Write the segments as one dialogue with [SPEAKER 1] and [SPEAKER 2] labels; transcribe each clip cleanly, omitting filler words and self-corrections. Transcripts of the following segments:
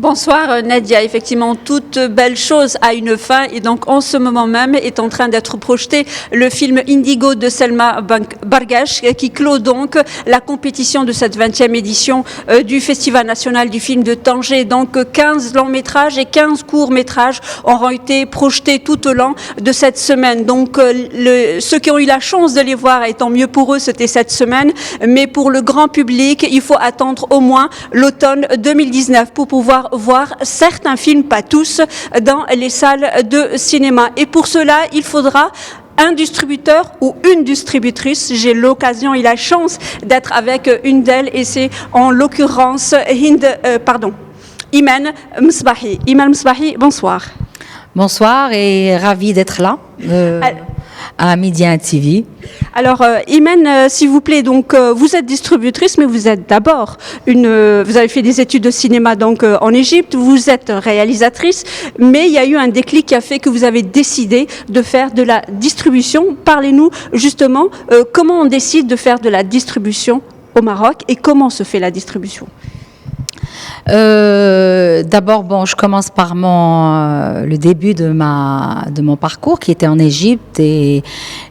[SPEAKER 1] Bonsoir Nadia, effectivement toute belle chose a une fin et donc en ce moment même est en train d'être projeté le film Indigo de Selma Bargash qui clôt donc la compétition de cette 20e édition du Festival national du film de Tanger. Donc 15 longs métrages et 15 courts métrages auront été projetés tout au long de cette semaine. Donc ceux qui ont eu la chance de les voir, et tant mieux pour eux, c'était cette semaine, mais pour le grand public, il faut attendre au moins l'automne 2019 pour pouvoir voir certains films, pas tous, dans les salles de cinéma. Et pour cela, il faudra un distributeur ou une distributrice. J'ai l'occasion et la chance d'être avec une d'elles et c'est en l'occurrence Iman Msbahi. Iman Msbahi, bonsoir.
[SPEAKER 2] Bonsoir et ravie d'être là. À Média TV.
[SPEAKER 1] Alors, Imen, s'il vous plaît, donc vous êtes distributrice, mais vous êtes d'abord vous avez fait des études de cinéma donc en Égypte, vous êtes réalisatrice, mais il y a eu un déclic qui a fait que vous avez décidé de faire de la distribution. Parlez-nous justement comment on décide de faire de la distribution au Maroc et comment se fait la distribution?
[SPEAKER 2] D'abord, je commence par le début de mon parcours qui était en Égypte et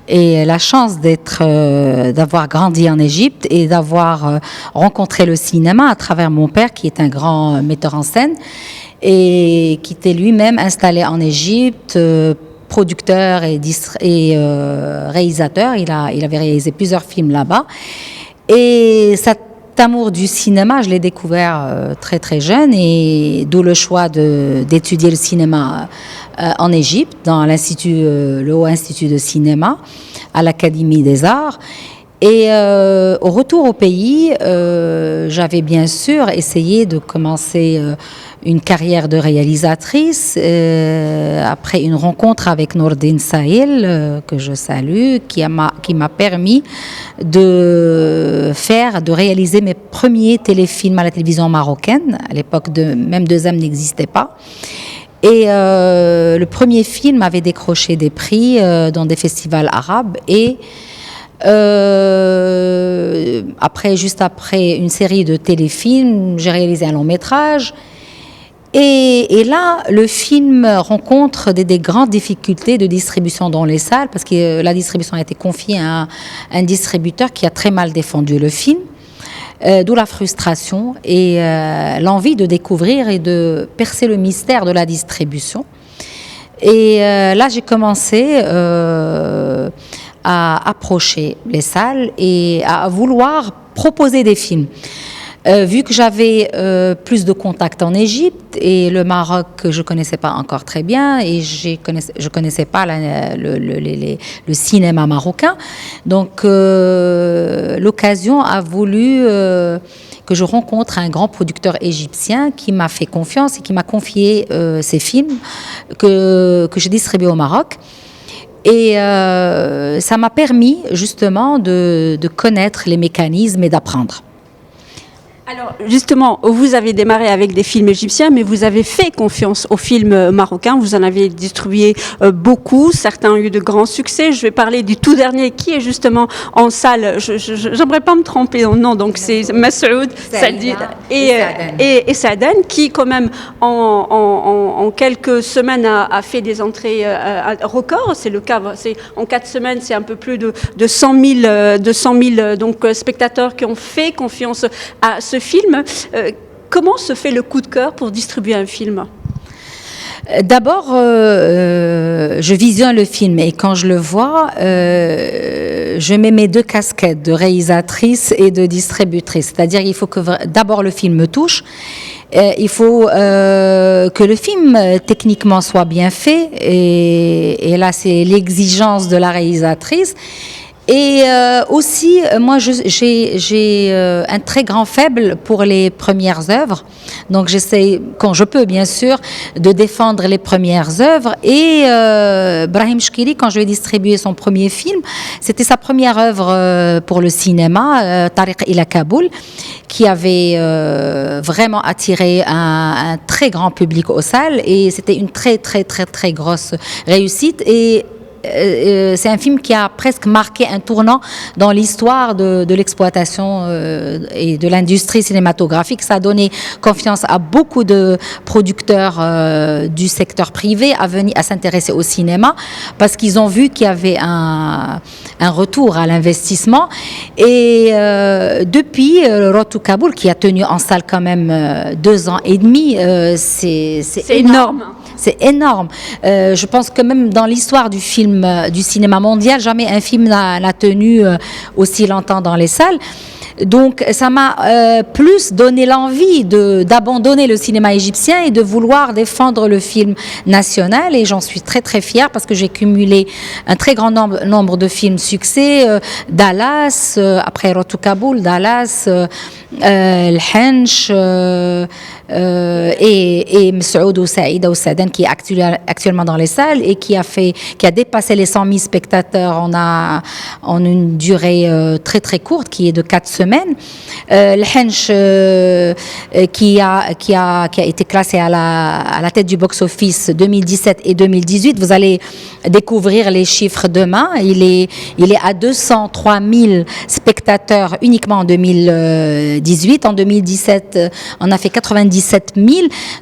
[SPEAKER 2] la chance d'avoir grandi en Égypte et d'avoir rencontré le cinéma à travers mon père qui est un grand metteur en scène et qui était lui-même installé en Égypte. Producteur et réalisateur, il avait réalisé plusieurs films là-bas et cet amour du cinéma, je l'ai découvert très très jeune et d'où le choix d'étudier le cinéma en Égypte dans le Haut Institut de cinéma à l'Académie des Arts. Et au retour au pays, j'avais bien sûr essayé de commencer une carrière de réalisatrice après une rencontre avec Nourdine Sahil, que je salue, qui m'a permis de réaliser mes premiers téléfilms à la télévision marocaine. À l'époque, même 2M n'existait pas. Et le premier film avait décroché des prix dans des festivals arabes et juste après une série de téléfilms, j'ai réalisé un long métrage. Et là, le film rencontre des grandes difficultés de distribution dans les salles parce que la distribution a été confiée à un distributeur qui a très mal défendu le film. D'où la frustration et l'envie de découvrir et de percer le mystère de la distribution. Et là, j'ai commencé à approcher les salles et à vouloir proposer des films. Vu que j'avais plus de contacts en Égypte et le Maroc que je connaissais pas encore très bien et je connaissais pas le cinéma marocain, donc l'occasion a voulu que je rencontre un grand producteur égyptien qui m'a fait confiance et qui m'a confié ces films que j'ai distribués au Maroc. Et ça m'a permis justement de connaître les mécanismes et d'apprendre.
[SPEAKER 1] Alors justement, vous avez démarré avec des films égyptiens, mais vous avez fait confiance aux films marocains. Vous en avez distribué beaucoup. Certains ont eu de grands succès. Je vais parler du tout dernier qui est justement en salle. J'aimerais pas me tromper dans le nom. Donc c'est Massoud et Saaden qui quand même en quelques semaines a fait des entrées records. C'est le cas. En 4 semaines, c'est un peu plus de 100 000 donc spectateurs qui ont fait confiance à ce film. Comment se fait le coup de cœur pour distribuer un film?
[SPEAKER 2] D'abord, je visionne le film et quand je le vois, je mets mes 2 casquettes de réalisatrice et de distributrice. C'est-à-dire qu'il faut que d'abord le film me touche. Il faut que le film techniquement soit bien fait et là c'est l'exigence de la réalisatrice. Et aussi, moi, j'ai un très grand faible pour les premières œuvres. Donc, j'essaie, quand je peux, bien sûr, de défendre les premières œuvres. Et Brahim Chkiri, quand je lui ai distribué son premier film, c'était sa première œuvre pour le cinéma, Tariq ila Kaboul, qui avait vraiment attiré un très grand public aux salles. Et c'était une très, très, très, très grosse réussite. Et c'est un film qui a presque marqué un tournant dans l'histoire de l'exploitation et de l'industrie cinématographique. Ça a donné confiance à beaucoup de producteurs du secteur privé à s'intéresser au cinéma parce qu'ils ont vu qu'il y avait un retour à l'investissement. Et depuis Road to Kaboul, qui a tenu en salle quand même 2 ans et demi, c'est énorme. C'est énorme. Je pense que même dans l'histoire du cinéma mondial, jamais un film n'a tenu aussi longtemps dans les salles. Donc ça m'a plus donné l'envie d'abandonner le cinéma égyptien et de vouloir défendre le film national, et j'en suis très très fière parce que j'ai cumulé un très grand nombre de films succès, Dallas, après Road to Kaboul, Dallas, El Hench et Messaoud ou Saïda ou Sadan, qui est actuellement dans les salles et qui a dépassé les 100 000 spectateurs en une durée très très courte, qui est de 4 semaines. El Hench qui a été classé à la tête du box-office 2017 et 2018. Vous allez découvrir les chiffres demain. Il est à 203 000 spectateurs uniquement en 2018. En 2017, on a fait 97 000.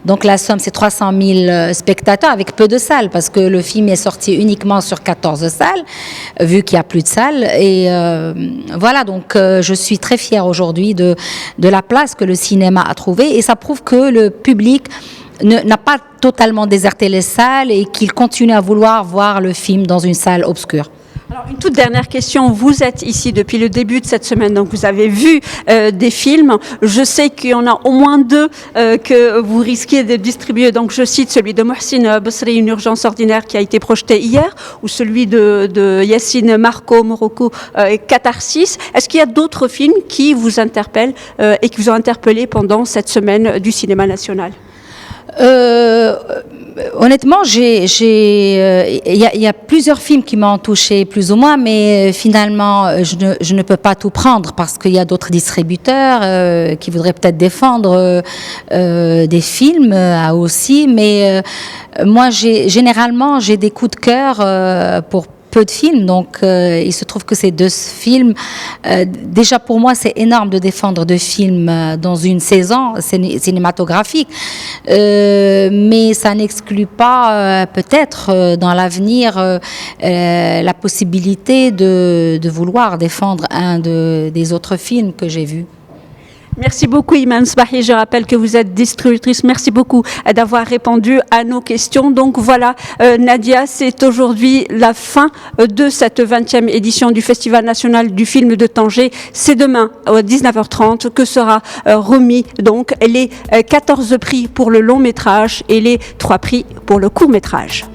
[SPEAKER 2] Donc la somme, c'est 300 000 spectateurs avec peu de salles parce que le film est sorti uniquement sur 14 salles, vu qu'il n'y a plus de salles. Et voilà, donc je suis très fière aujourd'hui de la place que le cinéma a trouvée, et ça prouve que le public n'a pas totalement déserté les salles et qu'il continue à vouloir voir le film dans une salle obscure.
[SPEAKER 1] Alors, une toute dernière question. Vous êtes ici depuis le début de cette semaine, donc vous avez vu des films. Je sais qu'il y en a au moins 2 que vous risquez de distribuer. Donc, je cite celui de Mohsin Bosri, Une urgence ordinaire, qui a été projeté hier, ou celui de Yassine Marco, Morocco, Catharsis. Est-ce qu'il y a d'autres films qui vous interpellent et qui vous ont interpellé pendant cette semaine du cinéma national?
[SPEAKER 2] Honnêtement, il y a plusieurs films qui m'ont touché plus ou moins, mais finalement, je ne peux pas tout prendre parce qu'il y a d'autres distributeurs qui voudraient peut-être défendre des films aussi. Mais moi, généralement, j'ai des coups de cœur pour peu de films, donc il se trouve que ces 2 films, déjà pour moi c'est énorme de défendre 2 films dans une saison cinématographique, mais ça n'exclut pas peut-être dans l'avenir la possibilité de vouloir défendre un des autres films que j'ai vus.
[SPEAKER 1] Merci beaucoup, Iman Sbahi. Je rappelle que vous êtes distributrice. Merci beaucoup d'avoir répondu à nos questions. Donc voilà, Nadia, c'est aujourd'hui la fin de cette 20e édition du Festival national du film de Tanger. C'est demain à 19h30 que sera remis donc les 14 prix pour le long métrage et les 3 prix pour le court métrage.